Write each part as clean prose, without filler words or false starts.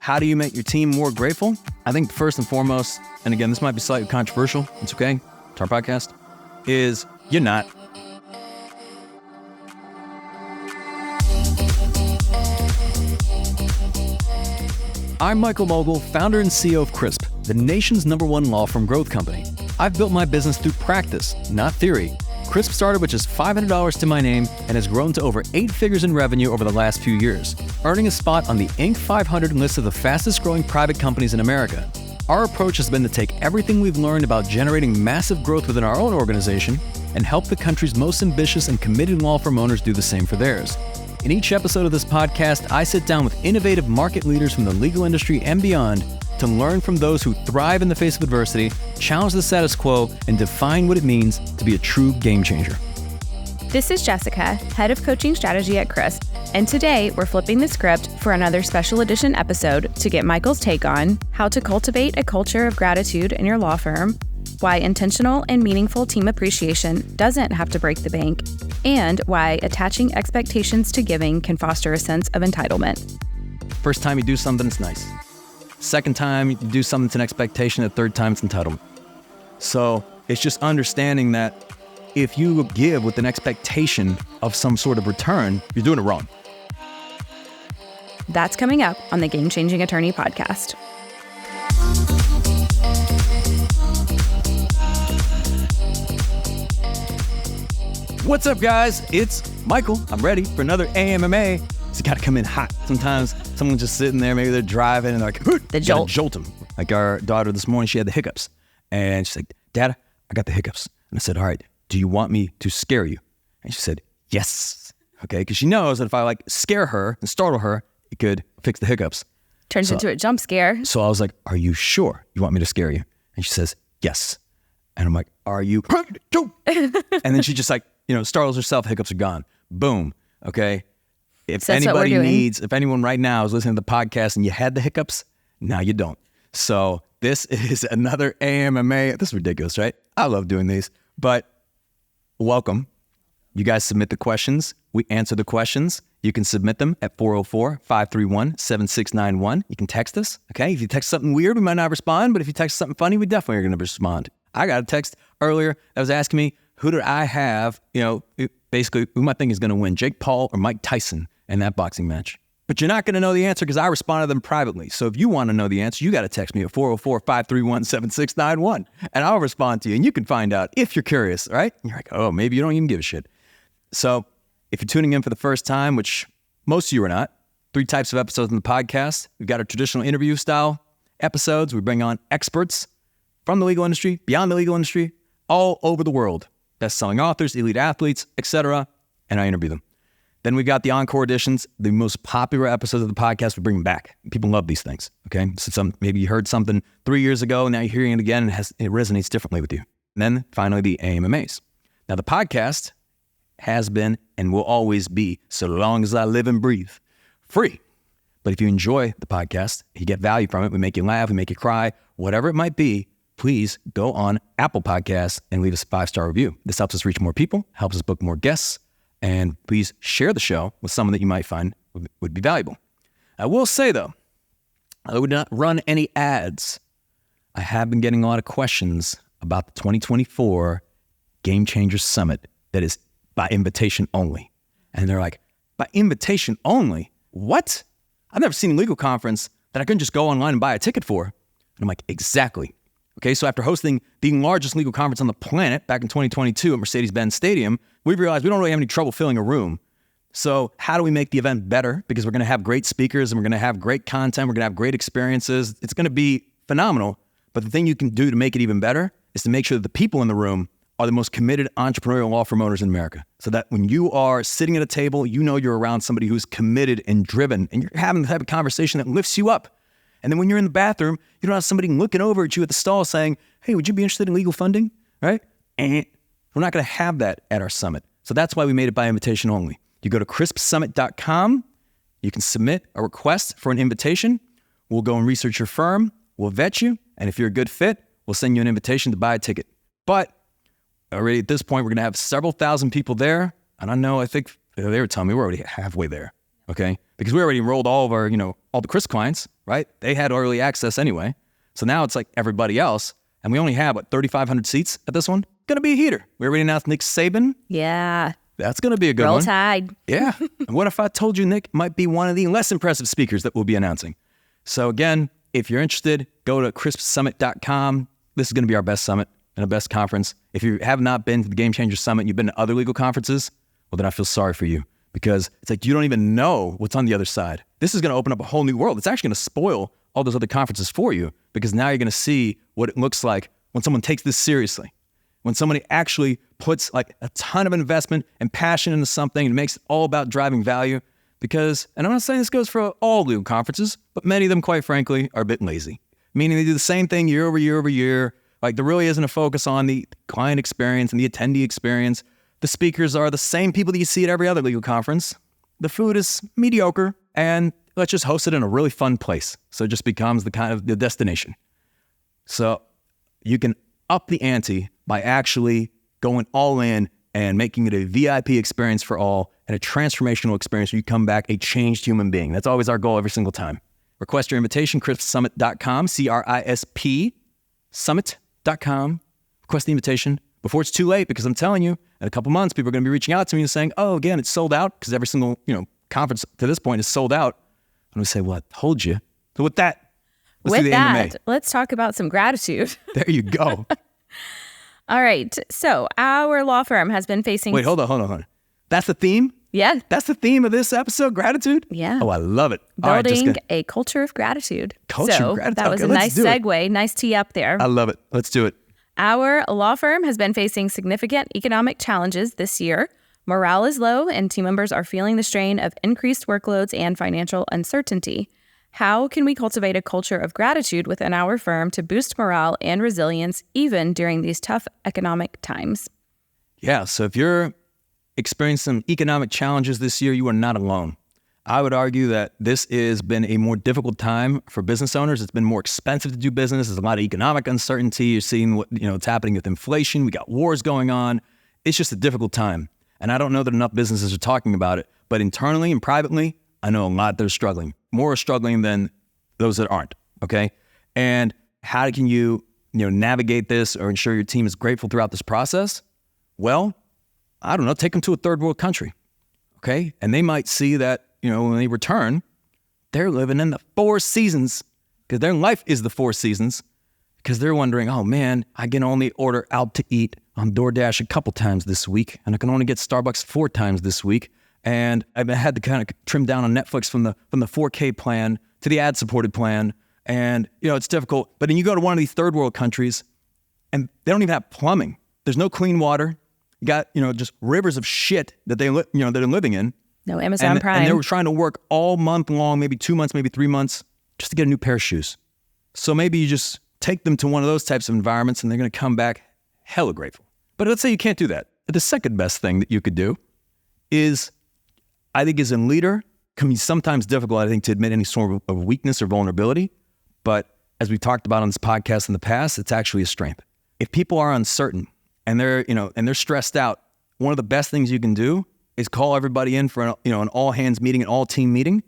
How do you make your team more grateful? I think first and foremost, and again, this might be slightly controversial, it's okay, it's our podcast, is you're not. I'm Michael Mogill, founder and CEO of Crisp, the nation's #1 law firm growth company. I've built my business through practice, not theory. Crisp started with just $500 to my name and has grown to over 8 figures in revenue over the last few years, earning a spot on the Inc. 500 list of the fastest growing private companies in America. Our approach has been to take everything we've learned about generating massive growth within our own organization and help the country's most ambitious and committed law firm owners do the same for theirs. In each episode of this podcast, I sit down with innovative market leaders from the legal industry and beyond to learn from those who thrive in the face of adversity, challenge the status quo, and define what it means to be a true game changer. This is Jessica, Head of Coaching Strategy at Crisp, and today we're flipping the script for another special edition episode to get Michael's take on how to cultivate a culture of gratitude in your law firm, why intentional and meaningful team appreciation doesn't have to break the bank, and why attaching expectations to giving can foster a sense of entitlement. First time you do something, it's nice. Second time you do something, it's an expectation. The third time, it's entitlement. So it's just understanding that if you give with an expectation of some sort of return, you're doing it wrong. That's coming up on the Game Changing Attorney podcast. What's up, guys? It's Michael. I'm ready for another AMMA. It's got to come in hot. Sometimes someone's just sitting there, maybe they're driving and they're like, the jolt. Jolt them. Like our daughter this morning, she had the hiccups. And she's like, Dad, I got the hiccups. And I said, all right, do you want me to scare you? And she said, yes. Okay, because she knows that if I scare her and startle her, it could fix the hiccups. Turns into a jump scare. So I was like, are you sure you want me to scare you? And she says, yes. And I'm like, are you? And then she just startles herself, hiccups are gone. Boom. Okay. If anyone right now is listening to the podcast and you had the hiccups, now you don't. So this is another AMMA. This is ridiculous, right? I love doing these, but welcome. You guys submit the questions. We answer the questions. You can submit them at 404-531-7691. You can text us, okay? If you text something weird, we might not respond, but if you text something funny, we definitely are going to respond. I got a text earlier that was asking me, who did I have, basically who my thing is going to win, Jake Paul or Mike Tyson in that boxing match. But you're not going to know the answer because I responded to them privately. So if you want to know the answer, you got to text me at 404-531-7691 and I'll respond to you and you can find out if you're curious, right? And you're like, oh, maybe you don't even give a shit. So if you're tuning in for the first time, which most of you are not, 3 types of episodes in the podcast. We've got our traditional interview style episodes. We bring on experts from the legal industry, beyond the legal industry, all over the world. Best-selling authors, elite athletes, etc. And I interview them. Then we got the encore editions, the most popular episodes of the podcast. We bring them back. People love these things, okay? So maybe you heard something 3 years ago, and now you're hearing it again, and it resonates differently with you. And then finally, the AMMAs. Now, the podcast has been and will always be, so long as I live and breathe, free. But if you enjoy the podcast, you get value from it, we make you laugh, we make you cry, whatever it might be, please go on Apple Podcasts and leave us a 5-star review. This helps us reach more people, helps us book more guests, and please share the show with someone that you might find would be valuable. I will say, though, I would not run any ads. I have been getting a lot of questions about the 2024 Game Changers Summit that is by invitation only. And they're like, by invitation only? What? I've never seen a legal conference that I couldn't just go online and buy a ticket for. And I'm like, exactly. Okay, so after hosting the largest legal conference on the planet back in 2022 at Mercedes-Benz Stadium, we realized we don't really have any trouble filling a room. So how do we make the event better? Because we're going to have great speakers and we're going to have great content. We're going to have great experiences. It's going to be phenomenal. But the thing you can do to make it even better is to make sure that the people in the room are the most committed entrepreneurial law firm owners in America. So that when you are sitting at a table, you know you're around somebody who's committed and driven and you're having the type of conversation that lifts you up. And then when you're in the bathroom, you don't have somebody looking over at you at the stall saying, hey, would you be interested in legal funding? Right? And we're not going to have that at our summit. So that's why we made it by invitation only. You go to crispsummit.com. You can submit a request for an invitation. We'll go and research your firm. We'll vet you. And if you're a good fit, we'll send you an invitation to buy a ticket. But already at this point, we're going to have several thousand people there. And I think they were telling me we're already halfway there. okay? Because we already enrolled all of our, all the Chris clients, right? They had early access anyway. So now it's like everybody else. And we only have, 3,500 seats at this one? Gonna be a heater. We already announced Nick Saban. Yeah. That's gonna be a good Roll one. Tide. Yeah. And what if I told you Nick might be one of the less impressive speakers that we'll be announcing? So again, if you're interested, go to crispsummit.com. This is gonna be our best summit and our best conference. If you have not been to the Game Changer Summit, you've been to other legal conferences, well then I feel sorry for you, because it's like you don't even know what's on the other side. This is gonna open up a whole new world. It's actually gonna spoil all those other conferences for you, because now you're gonna see what it looks like when someone takes this seriously. When somebody actually puts like a ton of investment and passion into something and makes it all about driving value. Because, and I'm not saying this goes for all legal conferences, but many of them, quite frankly, are a bit lazy. Meaning they do the same thing year over year over year. Like there really isn't a focus on the client experience and the attendee experience. The speakers are the same people that you see at every other legal conference. The food is mediocre, and let's just host it in a really fun place. So it just becomes the kind of the destination. So you can up the ante by actually going all in and making it a VIP experience for all and a transformational experience where you come back a changed human being. That's always our goal every single time. Request your invitation, crispsummit.com, CRISP, summit.com. Request the invitation before it's too late, because I'm telling you, in a couple months, people are going to be reaching out to me and saying, oh, again, it's sold out, because every single conference to this point is sold out. I'm going to say, well, I told you. So with that, let's do the AMA. Let's talk about some gratitude. There you go. All right. So our law firm has been facing... Wait, hold on. That's the theme? Yeah. That's the theme of this episode, gratitude? Yeah. Oh, I love it. Building a culture of gratitude. Culture of gratitude. That was a nice segue, nice tee up there. I love it. Let's do it. Our law firm has been facing significant economic challenges this year. Morale is low, and team members are feeling the strain of increased workloads and financial uncertainty. How can we cultivate a culture of gratitude within our firm to boost morale and resilience even during these tough economic times? Yeah, so if you're experiencing some economic challenges this year, you are not alone. I would argue that this has been a more difficult time for business owners. It's been more expensive to do business. There's a lot of economic uncertainty. You're seeing what's happening with inflation. We got wars going on. It's just a difficult time. And I don't know that enough businesses are talking about it, but internally and privately, I know a lot that are struggling. More are struggling than those that aren't, okay? And how can you navigate this or ensure your team is grateful throughout this process? Well, I don't know, take them to a third world country, okay? And they might see that, when they return, they're living in the four seasons, because their life is the four seasons, because they're wondering, oh man, I can only order out to eat on DoorDash a couple times this week, and I can only get Starbucks 4 times this week. And I've had to kind of trim down on Netflix from the 4K plan to the ad-supported plan. And, it's difficult. But then you go to one of these third world countries, and they don't even have plumbing. There's no clean water. You got, just rivers of shit that they're living in. No Amazon Prime. And they were trying to work all month long, maybe 2 months, maybe 3 months, just to get a new pair of shoes. So maybe you just take them to one of those types of environments, and they're going to come back hella grateful. But let's say you can't do that. The second best thing that you could do is, I think as a leader, can be sometimes difficult, to admit any sort of weakness or vulnerability. But as we talked about on this podcast in the past, it's actually a strength. If people are uncertain and they're stressed out, one of the best things you can do is call everybody in for an all hands meeting, an all team meeting,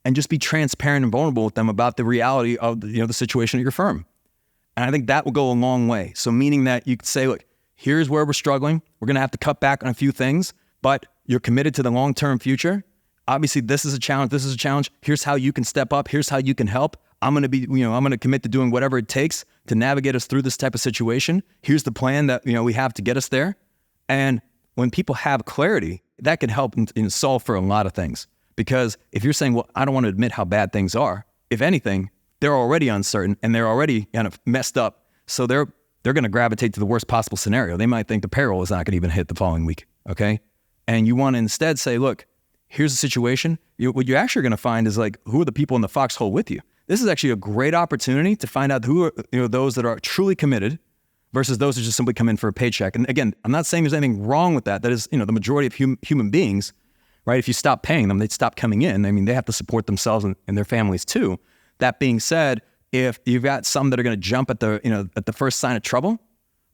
and just be transparent and vulnerable with them about the reality of the situation at your firm. And I think that will go a long way. So meaning that you could say, look, here's where we're struggling. We're going to have to cut back on a few things, but you're committed to the long-term future. Obviously, this is a challenge. This is a challenge. Here's how you can step up. Here's how you can help. I'm going to commit to doing whatever it takes to navigate us through this type of situation. Here's the plan that, we have to get us there. And when people have clarity, that can help solve for a lot of things. Because if you're saying, well, I don't want to admit how bad things are, if anything, they're already uncertain and they're already kind of messed up. So they're going to gravitate to the worst possible scenario. They might think the payroll is not going to even hit the following week, okay? And you want to instead say, look, here's the situation. What you're actually going to find is who are the people in the foxhole with you? This is actually a great opportunity to find out who are those that are truly committed versus those who just simply come in for a paycheck. And again, I'm not saying there's anything wrong with that. That is, the majority of human beings, right? If you stop paying them, they'd stop coming in. I mean, they have to support themselves and their families too. That being said, if you've got some that are going to jump at the first sign of trouble,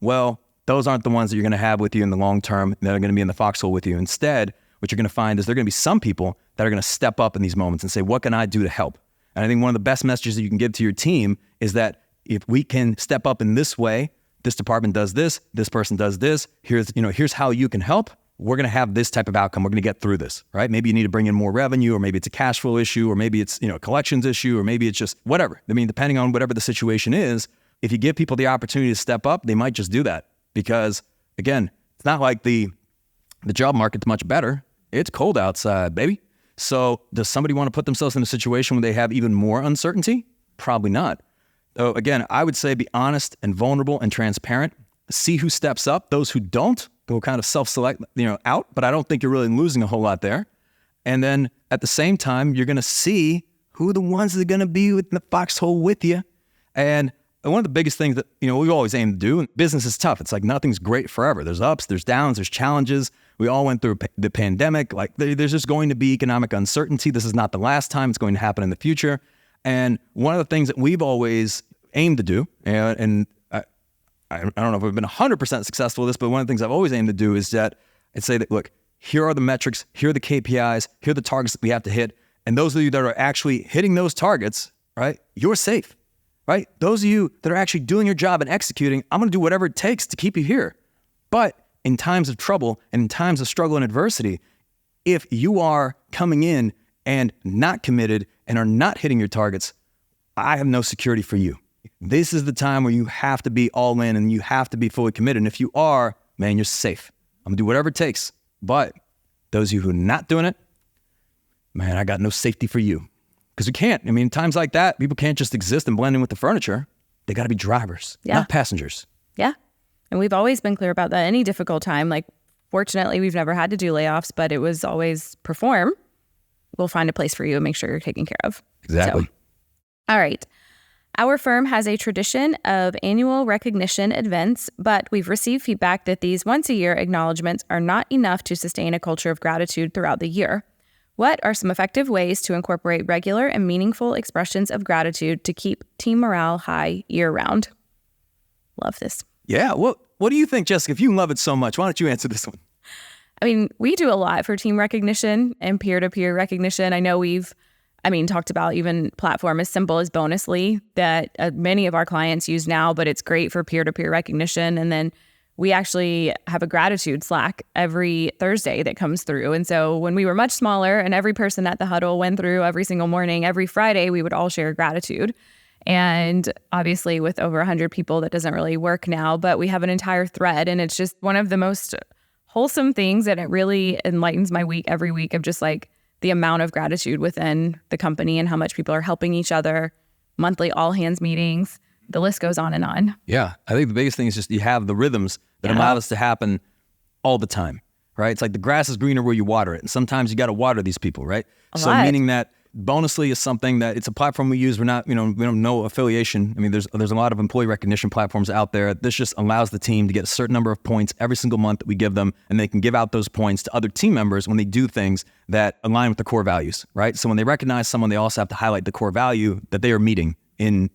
well, those aren't the ones that you're going to have with you in the long term that are going to be in the foxhole with you. Instead, what you're going to find is there are going to be some people that are going to step up in these moments and say, what can I do to help? And I think one of the best messages that you can give to your team is that if we can step up in this way, this department does this person does this, here's how you can help. We're going to have this type of outcome. We're going to get through this, right? Maybe you need to bring in more revenue, or maybe it's a cash flow issue, or maybe it's, a collections issue, or maybe it's just whatever. I mean, depending on whatever the situation is, if you give people the opportunity to step up, they might just do that. Because again, it's not like the job market's much better. It's cold outside, baby. So does somebody want to put themselves in a situation where they have even more uncertainty? Probably not. So again, I would say be honest and vulnerable and transparent. See who steps up. Those who don't, go kind of self-select, out. But I don't think you're really losing a whole lot there. And then at the same time, you're going to see who are the ones that are going to be in the foxhole with you. And one of the biggest things that, we always aim to do, and business is tough. It's like nothing's great forever. There's ups, there's downs, there's challenges. We all went through the pandemic. Like there's just going to be economic uncertainty. This is not the last time. It's going to happen in the future. And one of the things that we've always aimed to do, and I don't know if we've been 100% successful with this, but one of the things I've always aimed to do is that I'd say that, look, here are the metrics, here are the KPIs, here are the targets that we have to hit. And those of you that are actually hitting those targets, right, you're safe, right? Those of you that are actually doing your job and executing, I'm going to do whatever it takes to keep you here. But in times of trouble and in times of struggle and adversity, if you are coming in and not committed and are not hitting your targets, I have no security for you. This is the time where you have to be all in and you have to be fully committed. And if you are, man, you're safe. I'm gonna do whatever it takes. But those of you who are not doing it, man, I got no safety for you. Because you can't. I mean, in times like that, people can't just exist and blend in with the furniture. They got to be drivers, not passengers. Yeah. And we've always been clear about that. Any difficult time, like fortunately, we've never had to do layoffs, but it was always perform. We'll find a place for you and make sure you're taken care of. Exactly. So, all right. Our firm has a tradition of annual recognition events, but we've received feedback that these once-a-year acknowledgments are not enough to sustain a culture of gratitude throughout the year. What are some effective ways to incorporate regular and meaningful expressions of gratitude to keep team morale high year-round? Love this. Yeah. What do you think, Jessica? If you love it so much, why don't you answer this one? I mean, we do a lot for team recognition and peer-to-peer recognition. I know we've talked about even platform as simple as Bonusly that many of our clients use now, but it's great for peer-to-peer recognition. And then we actually have a gratitude Slack every Thursday that comes through. And so when we were much smaller and every person at the huddle went through every single morning, every Friday, we would all share gratitude. And obviously with over 100 people, that doesn't really work now, but we have an entire thread. And it's just one of the most wholesome things. And it really enlightens my week every week of just like the amount of gratitude within the company and how much people are helping each other, monthly all hands meetings. The list goes on and on. Yeah. I think the biggest thing is just you have the rhythms that allow this to happen all the time, right? It's like the grass is greener where you water it. And sometimes you got to water these people, right? So meaning that Bonusly is something that it's a platform we use. We're not, we don't know affiliation. I mean, there's a lot of employee recognition platforms out there. This just allows the team to get a certain number of points every single month that we give them, and they can give out those points to other team members when they do things that align with the core values, right? So when they recognize someone, they also have to highlight the core value that they are meeting in,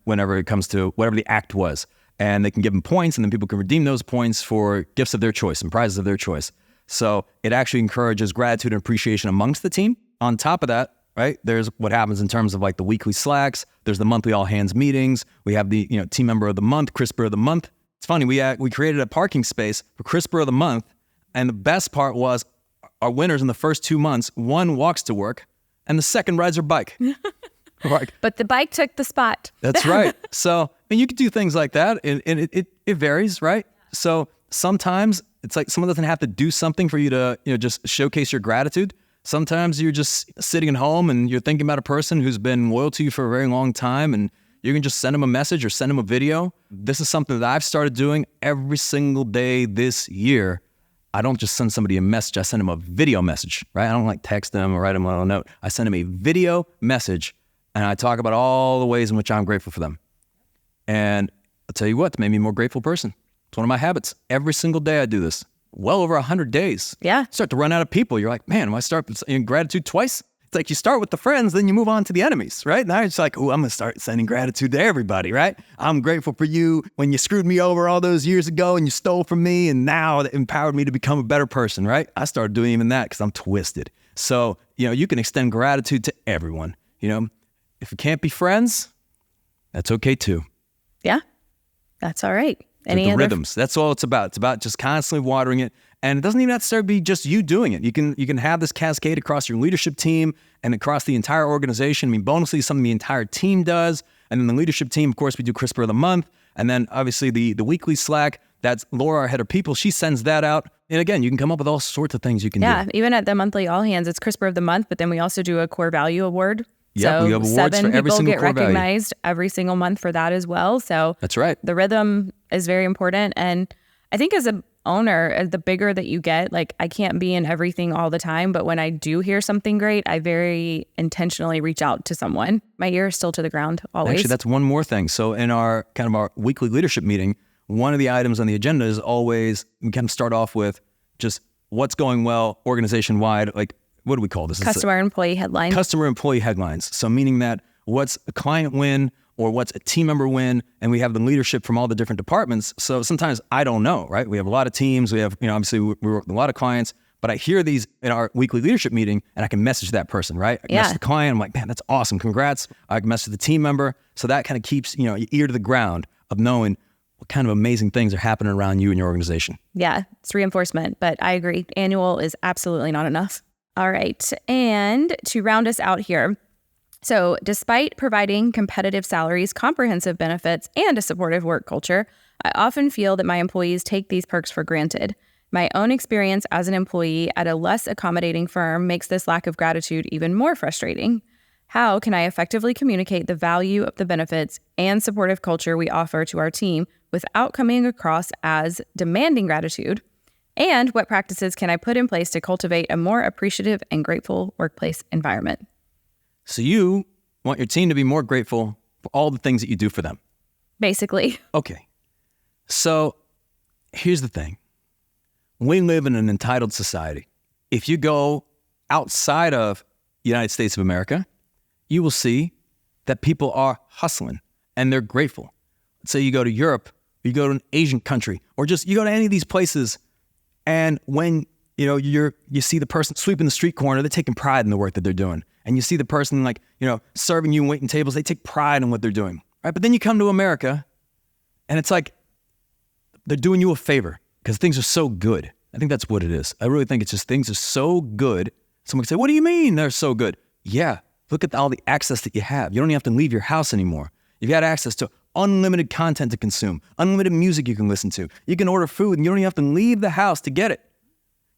whenever it comes to whatever the act was. And they can give them points, and then people can redeem those points for gifts of their choice and prizes of their choice. So it actually encourages gratitude and appreciation amongst the team. On top of that, right, there's what happens in terms of like the weekly Slacks. There's the monthly all hands meetings. We have the team member of the month, CRISPR of the month. It's funny, we created a parking space for CRISPR of the month, and the best part was our winners in the first 2 months, one walks to work, and the second rides her bike. But the bike took the spot. That's right. So you could do things like that, and it varies, right? So sometimes it's like someone doesn't have to do something for you to just showcase your gratitude. Sometimes you're just sitting at home and you're thinking about a person who's been loyal to you for a very long time, and you can just send them a message or send them a video. This is something that I've started doing every single day this year. I don't just send somebody a message. I send them a video message, right? I don't like text them or write them a little note. I send them a video message, and I talk about all the ways in which I'm grateful for them. And I'll tell you what, it's made me a more grateful person. It's one of my habits. Every single day I do this. Well over 100 days. Yeah. Start to run out of people. You're like, man, when I start in gratitude twice, It's like you start with the friends, then you move on to the enemies, right? Now it's like, oh, I'm going to start sending gratitude to everybody, right? I'm grateful for you when you screwed me over all those years ago and you stole from me and now it empowered me to become a better person, right? I started doing even that because I'm twisted. So, you can extend gratitude to everyone. If you can't be friends, that's okay too. Yeah, that's all right. The rhythms. That's all it's about. It's about just constantly watering it. And it doesn't even necessarily be just you doing it. You can have this cascade across your leadership team and across the entire organization. I mean, bonusly, something the entire team does. And then the leadership team, of course, we do CRISPR of the month. And then obviously the weekly Slack, that's Laura, our head of people. She sends that out. And again, you can come up with all sorts of things you can do. Yeah, even at the monthly all hands, it's CRISPR of the month, but then we also do a core value award. Yeah, we have awards 7 for every people single get core value. recognized every single month for that as well. So that's right. The rhythm is very important. And I think as an owner, the bigger that you get, like I can't be in everything all the time, but when I do hear something great, I very intentionally reach out to someone. My ear is still to the ground always. Actually, that's one more thing. So in our weekly leadership meeting, one of the items on the agenda is always, we kind of start off with just what's going well organization-wide, like what do we call this? Customer employee headlines. Customer employee headlines. So meaning that what's a client win or what's a team member win, and we have the leadership from all the different departments. So sometimes I don't know, right? We have a lot of teams. We have, obviously we work with a lot of clients, but I hear these in our weekly leadership meeting and I can message that person, right? I can message the client. I'm like, man, that's awesome. Congrats. I can message the team member. So that kind of keeps, your ear to the ground of knowing what kind of amazing things are happening around you and your organization. Yeah, it's reinforcement, but I agree. Annual is absolutely not enough. All right. And to round us out here, so despite providing competitive salaries, comprehensive benefits, and a supportive work culture, I often feel that my employees take these perks for granted. My own experience as an employee at a less accommodating firm makes this lack of gratitude even more frustrating. How can I effectively communicate the value of the benefits and supportive culture we offer to our team without coming across as demanding gratitude? And what practices can I put in place to cultivate a more appreciative and grateful workplace environment? So you want your team to be more grateful for all the things that you do for them. Basically. Okay. So here's the thing. We live in an entitled society. If you go outside of the United States of America, you will see that people are hustling and they're grateful. Let's say you go to Europe, you go to an Asian country, or just you go to any of these places, and when you see the person sweeping the street corner, they're taking pride in the work that they're doing. And you see the person serving you and waiting tables, they take pride in what they're doing. Right? But then you come to America and it's like they're doing you a favor because things are so good. I think that's what it is. I really think it's just things are so good. Someone can say, what do you mean they're so good? Yeah, look at all the access that you have. You don't even have to leave your house anymore. You've got access to unlimited content to consume, unlimited music you can listen to. You can order food and you don't even have to leave the house to get it.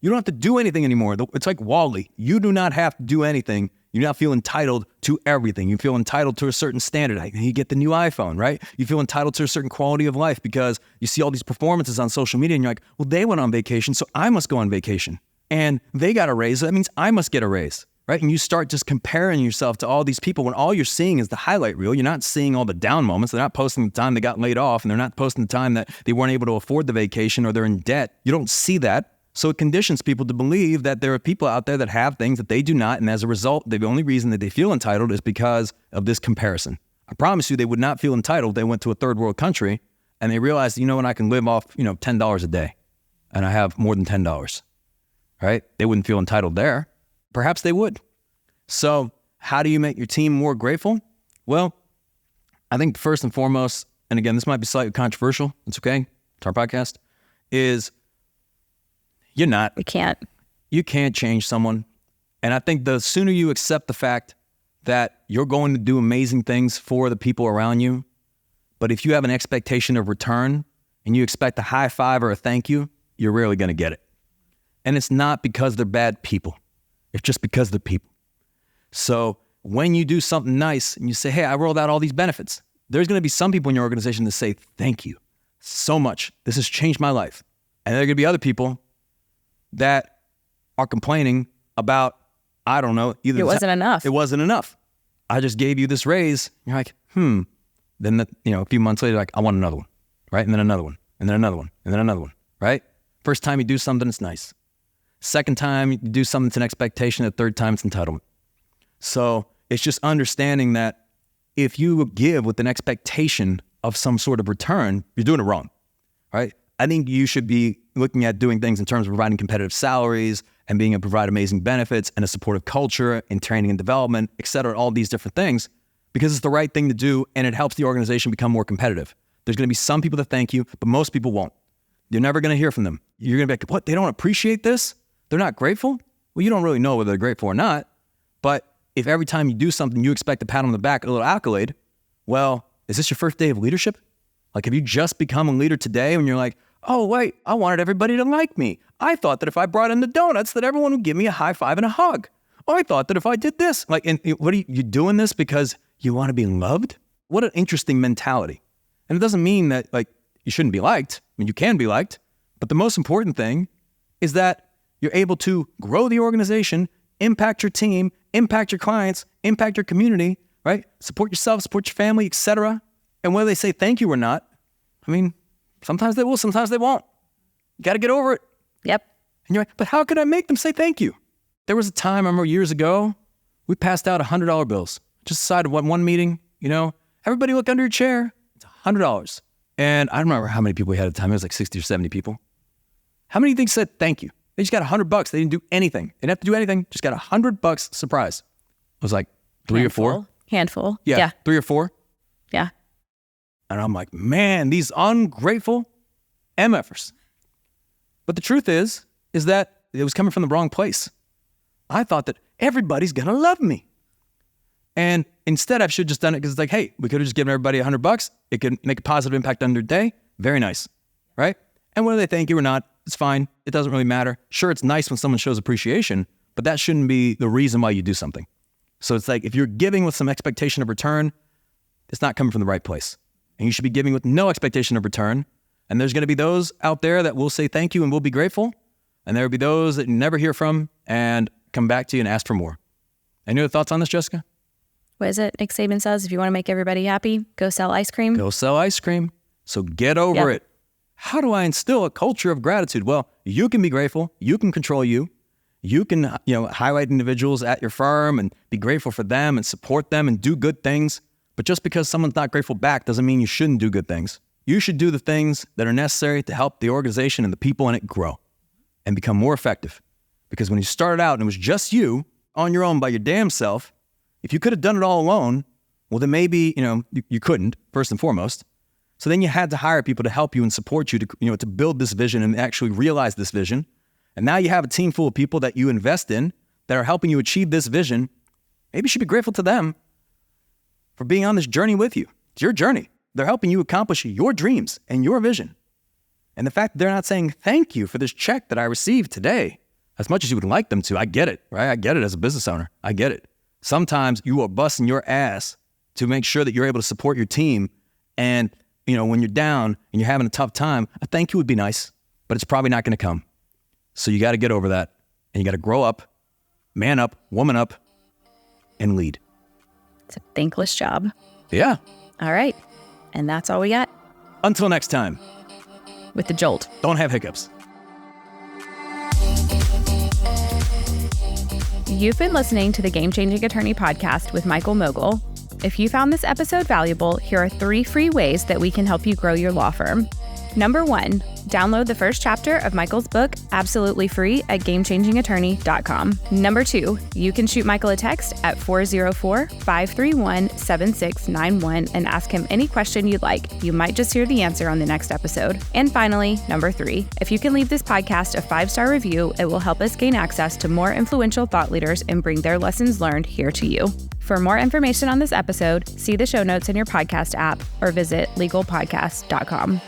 You don't have to do anything anymore. It's like Wall-E. You do not have to do anything. You do not feel entitled to everything. You feel entitled to a certain standard. You get the new iPhone, right? You feel entitled to a certain quality of life because you see all these performances on social media and you're like, well, they went on vacation, so I must go on vacation. And they got a raise, so that means I must get a raise, right? And you start just comparing yourself to all these people when all you're seeing is the highlight reel. You're not seeing all the down moments. They're not posting the time they got laid off, and they're not posting the time that they weren't able to afford the vacation or they're in debt. You don't see that. So it conditions people to believe that there are people out there that have things that they do not, and as a result, the only reason that they feel entitled is because of this comparison. I promise you they would not feel entitled if they went to a third world country and they realized, when I can live off, $10 a day and I have more than $10, right? They wouldn't feel entitled there. Perhaps they would. So how do you make your team more grateful? Well, I think first and foremost, and again, this might be slightly controversial, it's okay, it's our podcast, is you're not. You can't change someone. And I think the sooner you accept the fact that you're going to do amazing things for the people around you, but if you have an expectation of return and you expect a high five or a thank you, you're rarely going to get it. And it's not because they're bad people. It's just because they're people. So when you do something nice and you say, hey, I rolled out all these benefits, there's going to be some people in your organization that say, thank you so much. This has changed my life. And there are going to be other people that are complaining about, I don't know, either it wasn't enough. It wasn't enough. I just gave you this raise. You're like, Then, a few months later, like, I want another one, right? And then another one, and then another one, and then another one, right? First time you do something, it's nice. Second time you do something, it's an expectation. The third time, it's entitlement. So it's just understanding that if you give with an expectation of some sort of return, you're doing it wrong, right? I think you should be looking at doing things in terms of providing competitive salaries and being able to provide amazing benefits and a supportive culture and training and development, et cetera, all these different things, because it's the right thing to do and it helps the organization become more competitive. There's going to be some people that thank you, but most people won't. You're never going to hear from them. You're going to be like, what? They don't appreciate this? They're not grateful? Well, you don't really know whether they're grateful or not. But if every time you do something, you expect a pat on the back, a little accolade, well, is this your first day of leadership? Like, have you just become a leader today when you're like, oh, wait, I wanted everybody to like me. I thought that if I brought in the donuts, that everyone would give me a high five and a hug. Oh, I thought that if I did this, like, and what are you doing this because you want to be loved? What an interesting mentality. And it doesn't mean that, like, you shouldn't be liked. I mean, you can be liked. But the most important thing is that you're able to grow the organization, impact your team, impact your clients, impact your community, right? Support yourself, support your family, etc. And whether they say thank you or not, I mean, sometimes they will, sometimes they won't. You got to get over it. Yep. And you're like, but how could I make them say thank you? There was a time, I remember years ago, we passed out $100 bills. Just decided one meeting, everybody look under your chair. It's $100. And I don't remember how many people we had at the time. It was like 60 or 70 people. How many do you think said thank you? They just got $100. They didn't do anything. They didn't have to do anything. Just got $100 surprise. It was like three or four. Handful. Yeah. 3 or 4. Yeah. And I'm like, man, these ungrateful MFers. But the truth is that it was coming from the wrong place. I thought that everybody's going to love me. And instead, I should have just done it because it's like, hey, we could have just given everybody $100. It could make a positive impact on their day. Very nice, right? And whether they thank you or not, it's fine. It doesn't really matter. Sure, it's nice when someone shows appreciation, but that shouldn't be the reason why you do something. So it's like if you're giving with some expectation of return, it's not coming from the right place. And you should be giving with no expectation of return. And there's going to be those out there that will say thank you and will be grateful. And there will be those that you never hear from and come back to you and ask for more. Any other thoughts on this, Jessica? What is it? Nick Saban says, if you want to make everybody happy, go sell ice cream. Go sell ice cream. So get over it. How do I instill a culture of gratitude? Well, you can be grateful. You can control you. You can, highlight individuals at your firm and be grateful for them and support them and do good things. But just because someone's not grateful back doesn't mean you shouldn't do good things. You should do the things that are necessary to help the organization and the people in it grow and become more effective. Because when you started out and it was just you on your own by your damn self, if you could have done it all alone, well, then maybe, you couldn't, first and foremost. So then you had to hire people to help you and support you to build this vision and actually realize this vision. And now you have a team full of people that you invest in that are helping you achieve this vision. Maybe you should be grateful to them for being on this journey with you. It's your journey. They're helping you accomplish your dreams and your vision. And the fact that they're not saying thank you for this check that I received today, as much as you would like them to, I get it, right? I get it as a business owner. I get it. Sometimes you are busting your ass to make sure that you're able to support your team. And, when you're down and you're having a tough time, a thank you would be nice, but it's probably not going to come. So you got to get over that and you got to grow up, man up, woman up, and lead. It's a thankless job. Yeah. All right. And that's all we got. Until next time. With the jolt. Don't have hiccups. You've been listening to the Game Changing Attorney podcast with Michael Mogill. If you found this episode valuable, here are 3 free ways that we can help you grow your law firm. Number 1, download the first chapter of Michael's book absolutely free at gamechangingattorney.com. Number 2, you can shoot Michael a text at 404-531-7691 and ask him any question you'd like. You might just hear the answer on the next episode. And finally, number 3, if you can leave this podcast a 5-star review, it will help us gain access to more influential thought leaders and bring their lessons learned here to you. For more information on this episode, see the show notes in your podcast app or visit legalpodcast.com.